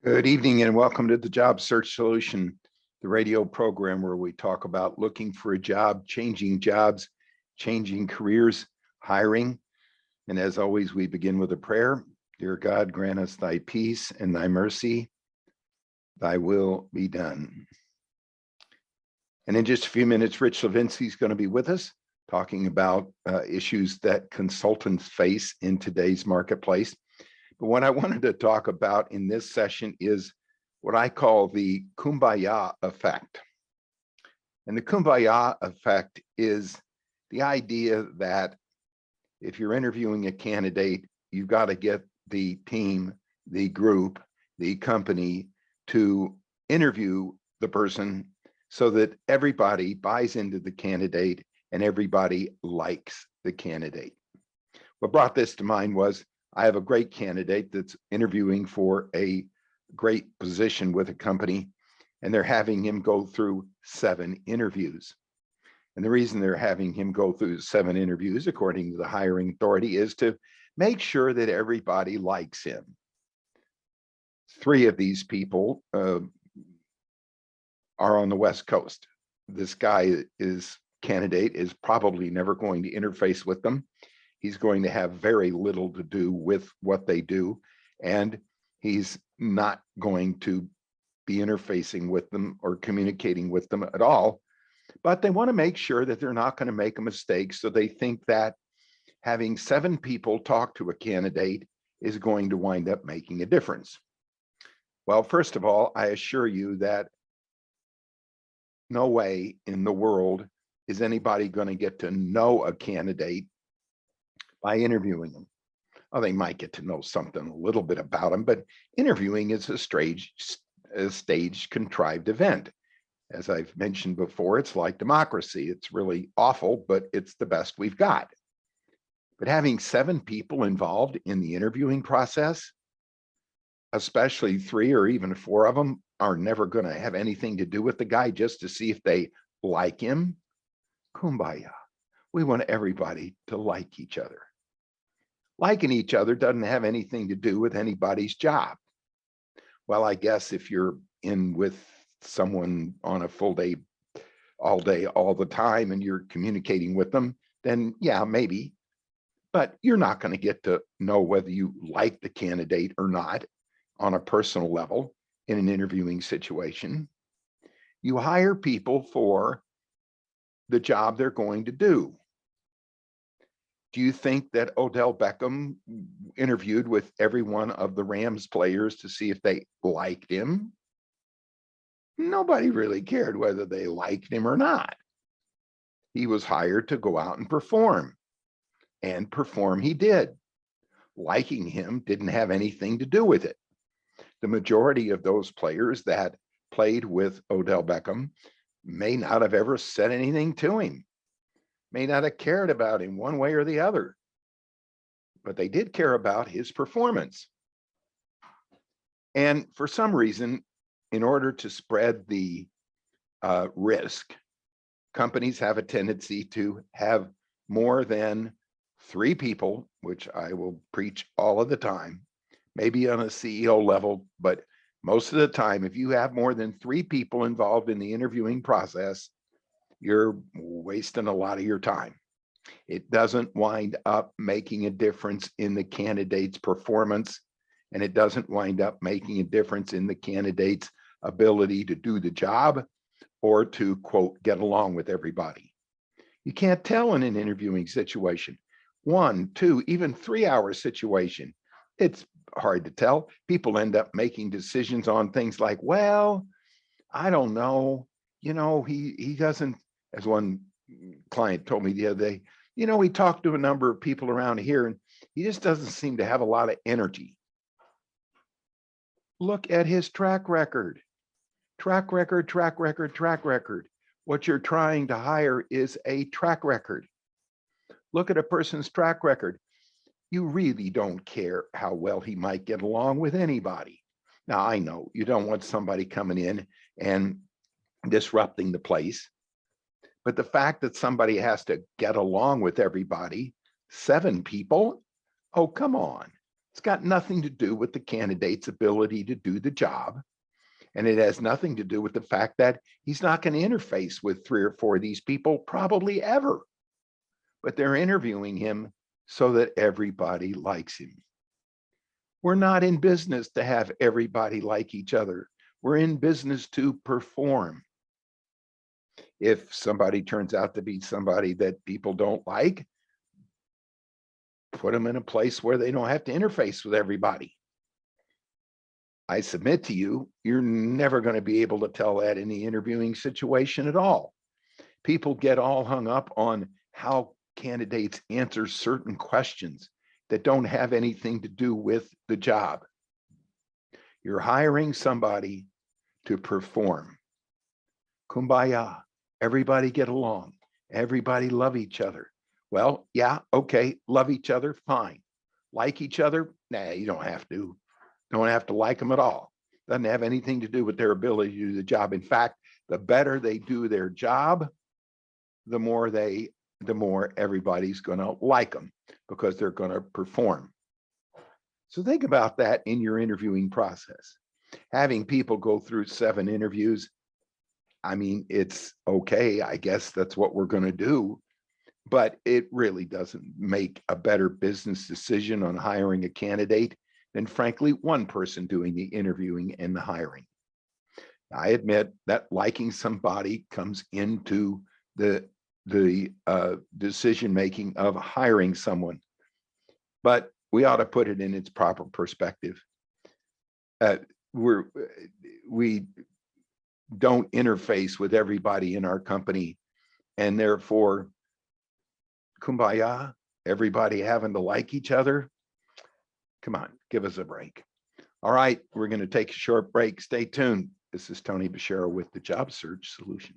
Good evening and welcome to the Job Search Solution, the radio program where we talk about looking for a job, changing jobs, changing careers, hiring. And as always, we begin with a prayer. Dear God, grant us thy peace and thy mercy. Thy will be done. And in just a few minutes, Rich Levinsky is going to be with us talking about issues that consultants face in today's marketplace. But what I wanted to talk about in this session is what I call the Kumbaya Effect. And the Kumbaya Effect is the idea that if you're interviewing a candidate, you've got to get the team, the group, the company to interview the person so that everybody buys into the candidate and everybody likes the candidate. What brought this to mind was I have a great candidate that's interviewing for a great position with a company, and they're having him go through 7 interviews. And the reason they're having him go through 7 interviews, according to the hiring authority, is to make sure that everybody likes him. 3 of these people are on the West Coast. This candidate is probably never going to interface with them. He's going to have very little to do with what they do, and he's not going to be interfacing with them or communicating with them at all. But they want to make sure that they're not going to make a mistake, so they think that having 7 people talk to a candidate is going to wind up making a difference. Well, first of all, I assure you that no way in the world is anybody going to get to know a candidate by interviewing them. Well, they might get to know something a little bit about them, but interviewing is a staged, contrived event. As I've mentioned before, it's like democracy. It's really awful, but it's the best we've got. But having 7 people involved in the interviewing process, especially 3 or even 4 of them, are never going to have anything to do with the guy just to see if they like him. Kumbaya. We want everybody to like each other. Liking each other doesn't have anything to do with anybody's job. Well, I guess if you're in with someone on a full day, all the time, and you're communicating with them, then yeah, maybe. But you're not going to get to know whether you like the candidate or not on a personal level in an interviewing situation. You hire people for the job they're going to do. Do you think that Odell Beckham interviewed with every one of the Rams players to see if they liked him? Nobody really cared whether they liked him or not. He was hired to go out and perform he did. Liking him didn't have anything to do with it. The majority of those players that played with Odell Beckham may not have ever said anything to him, may not have cared about him one way or the other, but they did care about his performance. And for some reason, in order to spread the risk, companies have a tendency to have more than 3 people, which I will preach all of the time, maybe on a CEO level, but most of the time, if you have more than 3 people involved in the interviewing process, you're wasting a lot of your time. It doesn't wind up making a difference in the candidate's performance, and it doesn't wind up making a difference in the candidate's ability to do the job or to, quote, get along with everybody. You can't tell in an interviewing situation. 1, 2, even 3-hour situation. It's hard to tell. People end up making decisions on things like, well, I don't know, he doesn't, as one client told me the other day, he talked to a number of people around here and he just doesn't seem to have a lot of energy. Look at his track record. Track record. What you're trying to hire is a track record. Look at a person's track record. You really don't care how well he might get along with anybody. Now, I know you don't want somebody coming in and disrupting the place, but the fact that somebody has to get along with everybody, 7 people, oh, come on. It's got nothing to do with the candidate's ability to do the job. And it has nothing to do with the fact that he's not going to interface with 3 or 4 of these people probably ever. But they're interviewing him so that everybody likes him. We're not in business to have everybody like each other. We're in business to perform. If somebody turns out to be somebody that people don't like, put them in a place where they don't have to interface with everybody. I submit to you, you're never going to be able to tell that in the interviewing situation at all. People get all hung up on how candidates answer certain questions that don't have anything to do with the job. You're hiring somebody to perform. Kumbaya, everybody get along, everybody love each other. Well, yeah, okay, love each other, fine. Like each other? Nah, you don't have to. Don't have to like them at all. Doesn't have anything to do with their ability to do the job. In fact, the better they do their job, the more everybody's going to like them because they're going to perform. So think about that in your interviewing process. Having people go through 7 interviews, I mean, it's okay. I guess that's what we're going to do, but it really doesn't make a better business decision on hiring a candidate than, frankly, one person doing the interviewing and the hiring. I admit that liking somebody comes into the decision making of hiring someone, but we ought to put it in its proper perspective. We don't interface with everybody in our company, and therefore, kumbaya, everybody having to like each other. Come on, give us a break. All right, we're going to take a short break. Stay tuned. This is Tony Bashara with the Job Search Solution.